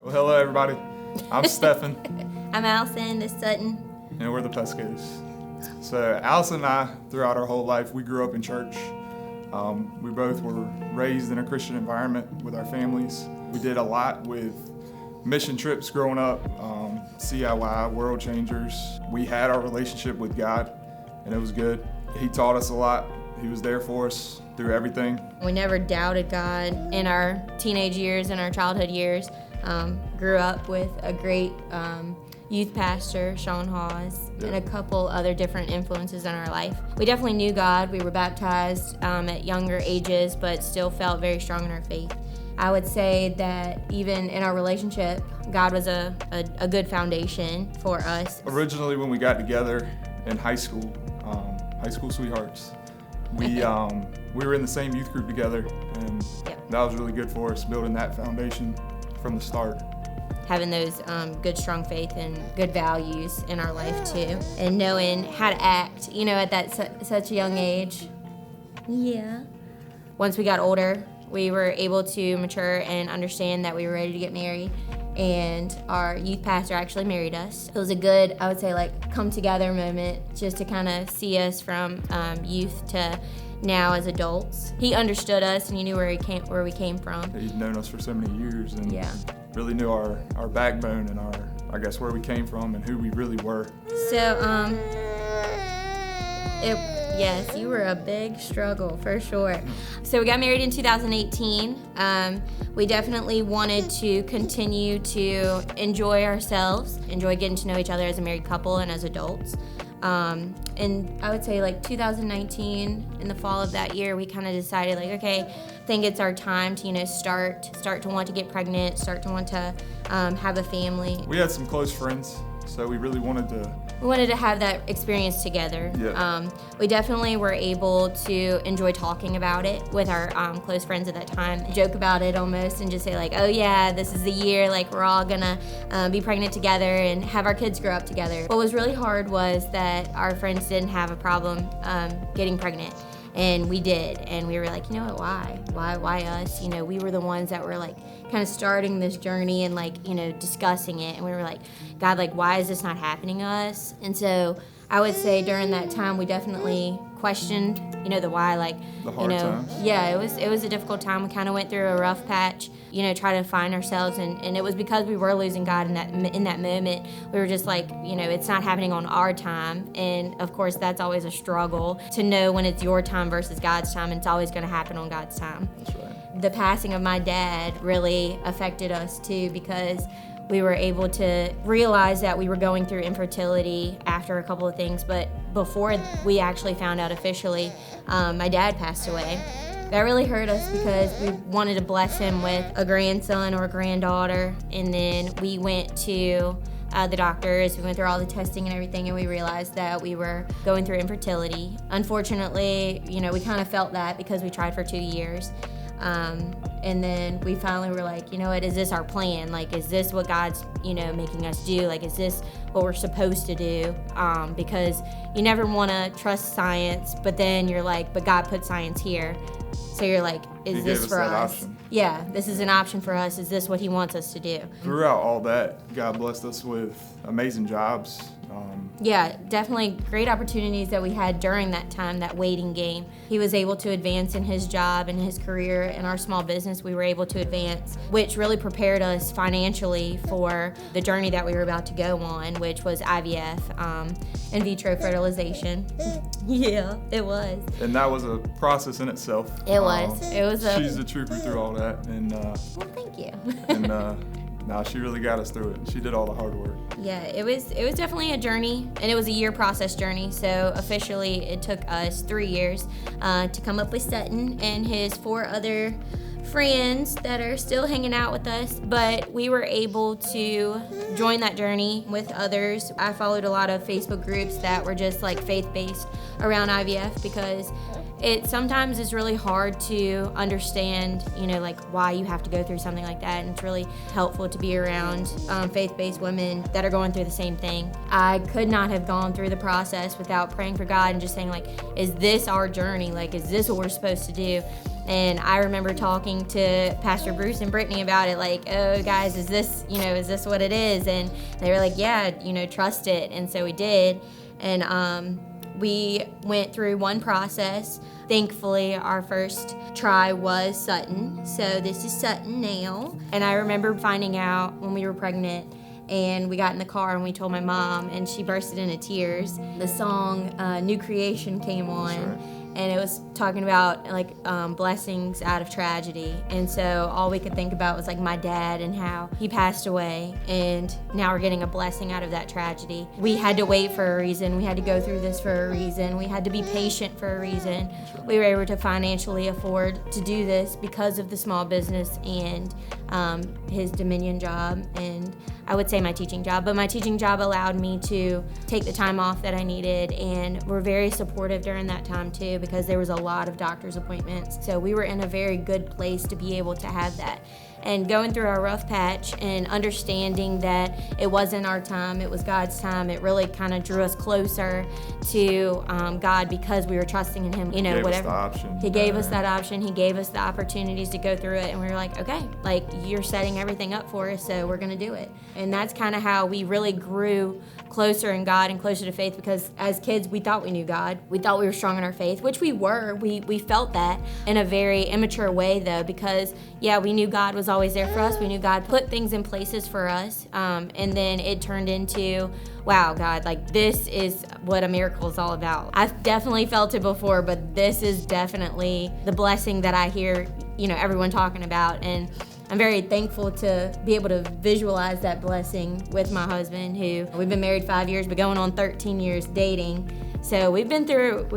Well, hello everybody. I'm Stefan. I'm Allison, this is Sutton. And we're the Peszkos. So Allison and I, throughout our whole life, we grew up in church. We both were raised in a Christian environment with our families. We did a lot with mission trips growing up, CIY, World Changers. We had our relationship with God, and it was good. He taught us a lot. He was there for us through everything. We never doubted God in our teenage years and our childhood years. Grew up with a great youth pastor, Sean Hawes, and a couple other different influences in our life. We definitely knew God. We were baptized at younger ages, but still felt very strong in our faith. I would say that even in our relationship, God was a good foundation for us. Originally, when we got together in high school sweethearts, we were in the same youth group together, and that was really good for us, building that foundation from the start. Having those good, strong faith and good values in our life too, and knowing how to act, at that such a young age. Yeah. Once we got older, we were able to mature and understand that we were ready to get married, and our youth pastor actually married us. It was a good, I would say, come together moment, just to kind of see us from youth to now as adults. He understood us, and he knew where we came from. He'd known us for so many years, and really knew our backbone and where we came from and who we really were. So, yes, you were a big struggle for sure. So we got married in 2018. We definitely wanted to continue to enjoy ourselves, enjoy getting to know each other as a married couple and as adults. And I would say 2019, in the fall of that year, we kind of decided okay, I think it's our time to start to want to get pregnant, start to want to have a family. We had some close friends, so we really wanted to have that experience together. Yeah. We definitely were able to enjoy talking about it with our close friends at that time, joke about it almost, and just say oh yeah, this is the year, we're all gonna be pregnant together and have our kids grow up together. What was really hard was that our friends didn't have a problem getting pregnant. And we did, and we were you know what, why us? We were the ones that were kind of starting this journey and discussing it, and we were God, why is this not happening to us? And so I would say during that time we definitely questioned, the why, the hard times. Yeah, it was a difficult time. We kind of went through a rough patch, trying to find ourselves, and it was because we were losing God in that moment. We were just it's not happening on our time, and of course that's always a struggle to know when it's your time versus God's time, and it's always going to happen on God's time. That's right. The passing of my dad really affected us too, because we were able to realize that we were going through infertility after a couple of things, but before we actually found out officially, my dad passed away. That really hurt us because we wanted to bless him with a grandson or a granddaughter, and then we went to the doctors, we went through all the testing and everything, and we realized that we were going through infertility. Unfortunately, we kind of felt that because we tried for 2 years. And then we finally were what, is this our plan? Is this what God's, making us do? Is this what we're supposed to do? Because you never want to trust science, but then you're but God put science here. So you're is this for us? Option. Yeah, this is an option for us. Is this what he wants us to do? Throughout all that, God blessed us with amazing jobs. Yeah, definitely great opportunities that we had during that time, that waiting game. He was able to advance in his job and his career, and our small business we were able to advance, which really prepared us financially for the journey that we were about to go on, which was IVF, in vitro fertilization. Yeah, it was. And that was a process in itself. It was. She's the trooper through all that, and well, thank you. and she really got us through it. She did all the hard work. Yeah, it was definitely a journey, and it was a year process journey. So officially, it took us 3 years to come up with Sutton and his 4 other friends that are still hanging out with us, but we were able to join that journey with others. I followed a lot of Facebook groups that were just faith-based around IVF, because it sometimes is really hard to understand, why you have to go through something like that, and it's really helpful to be around faith-based women that are going through the same thing. I could not have gone through the process without praying for God and just saying, is this our journey? Is this what we're supposed to do? And I remember talking to Pastor Bruce and Brittany about it, like, oh, guys, is this what it is? And they were like, yeah, trust it. And so we did. And we went through one process. Thankfully, our first try was Sutton. So this is Sutton now. And I remember finding out when we were pregnant, and we got in the car and we told my mom, and she bursted into tears. The song New Creation came on. And it was talking about like blessings out of tragedy. And so all we could think about was like my dad and how he passed away, and now we're getting a blessing out of that tragedy. We had to wait for a reason. We had to go through this for a reason. We had to be patient for a reason. We were able to financially afford to do this because of the small business and his Dominion job, and I would say my teaching job, but my teaching job allowed me to take the time off that I needed, and we're very supportive during that time too, because there was a lot of doctor's appointments. So we were in a very good place to be able to have that. And going through our rough patch and understanding that it wasn't our time, it was God's time, it really kind of drew us closer to God, because we were trusting in Him. He gave us the option. He gave us that option. He gave us the opportunities to go through it, and we were like, okay, like you're setting everything up for us, so we're gonna do it. And that's kind of how we really grew closer in God and closer to faith, because as kids we thought we knew God. We thought we were strong in our faith, which we were. We felt that in a very immature way though, because we knew God was always there for us. We knew God put things in places for us, and then it turned into, wow, God, like this is what a miracle is all about. I've definitely felt it before, but this is definitely the blessing that I hear everyone talking about. And I'm very thankful to be able to visualize that blessing with my husband, who we've been married 5 years, but going on 13 years dating. So we've been through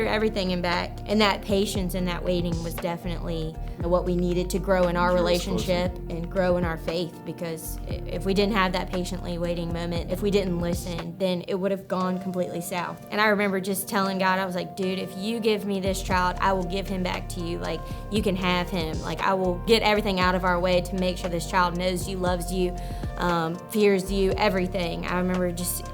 everything and back, and that patience and that waiting was definitely what we needed to grow in our relationship and grow in our faith, because if we didn't have that patiently waiting moment, if we didn't listen, then it would have gone completely south. And I remember just telling God, I was like, dude, if you give me this child, I will give him back to you. Like, you can have him. Like, I will get everything out of our way to make sure this child knows you, loves you, fears you, everything. I remember just,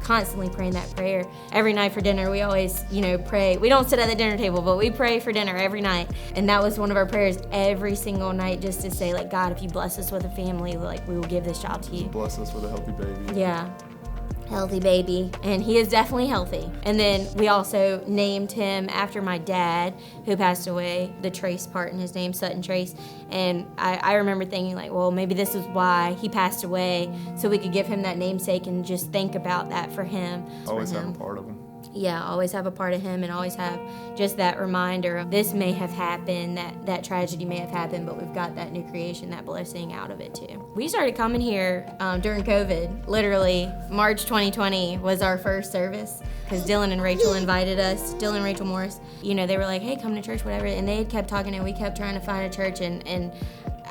constantly praying that prayer. Every night for dinner, we always, pray. We don't sit at the dinner table, but we pray for dinner every night. And that was one of our prayers every single night, just to say, like, God, if you bless us with a family, like, we will give this child to you. Bless us with a healthy baby. Yeah. Healthy baby, and he is definitely healthy. And then we also named him after my dad, who passed away, the Trace part in his name, Sutton Trace. And I remember thinking, like, well, maybe this is why he passed away, so we could give him that namesake and just think about that for him. Always have a part of him. Yeah, always have a part of him, and always have just that reminder of this may have happened, that tragedy may have happened, but we've got that new creation, that blessing out of it too. We started coming here during COVID. Literally, March 2020 was our first service, because Dylan and Rachel invited us, Dylan and Rachel Morris. They were like, hey, come to church, whatever, and they kept talking, and we kept trying to find a church, and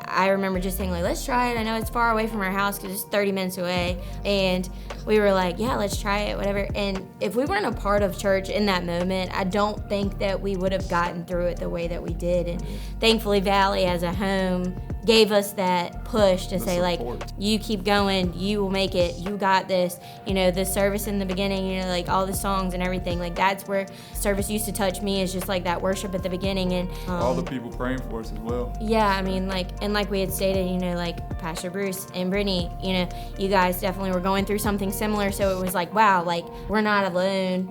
I remember just saying, like, let's try it. I know it's far away from our house because it's 30 minutes away. And we were like, yeah, let's try it, whatever. And if we weren't a part of church in that moment, I don't think that we would have gotten through it the way that we did. And thankfully, Valley as a home gave us that push to say, like, you keep going, you will make it, you got this. The service in the beginning, like all the songs and everything, like that's where service used to touch me, is just like that worship at the beginning. And all the people praying for us as well. Yeah, I mean, like we had stated, like Pastor Bruce and Brittany, you guys definitely were going through something similar, so it was like, wow, like we're not alone.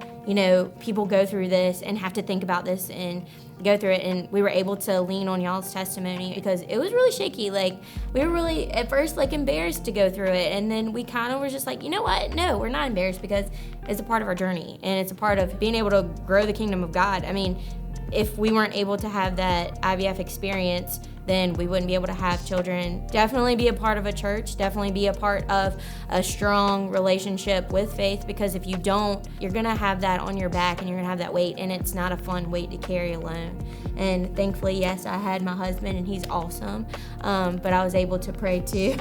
People go through this and have to think about this and go through it, and we were able to lean on y'all's testimony, because it was really shaky. Like, we were really at first like embarrassed to go through it, and then we kind of were just like, you know what, no, we're not embarrassed, because it's a part of our journey, and it's a part of being able to grow the kingdom of God. I mean, if we weren't able to have that IVF experience, then we wouldn't be able to have children. Definitely be a part of a church, definitely be a part of a strong relationship with faith, because if you don't, you're gonna have that on your back, and you're gonna have that weight, and it's not a fun weight to carry alone. And thankfully, yes, I had my husband, and he's awesome, but I was able to pray too.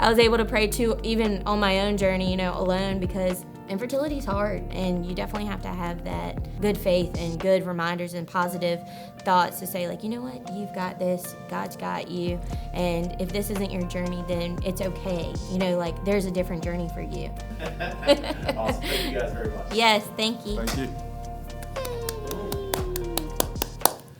I was able to pray too, even on my own journey, alone, because infertility is hard, and you definitely have to have that good faith and good reminders and positive thoughts to say, like, you know what, you've got this, God's got you, and if this isn't your journey, then it's okay. Like, there's a different journey for you. Awesome. Thank you guys very much. Yes, thank you. Thank you.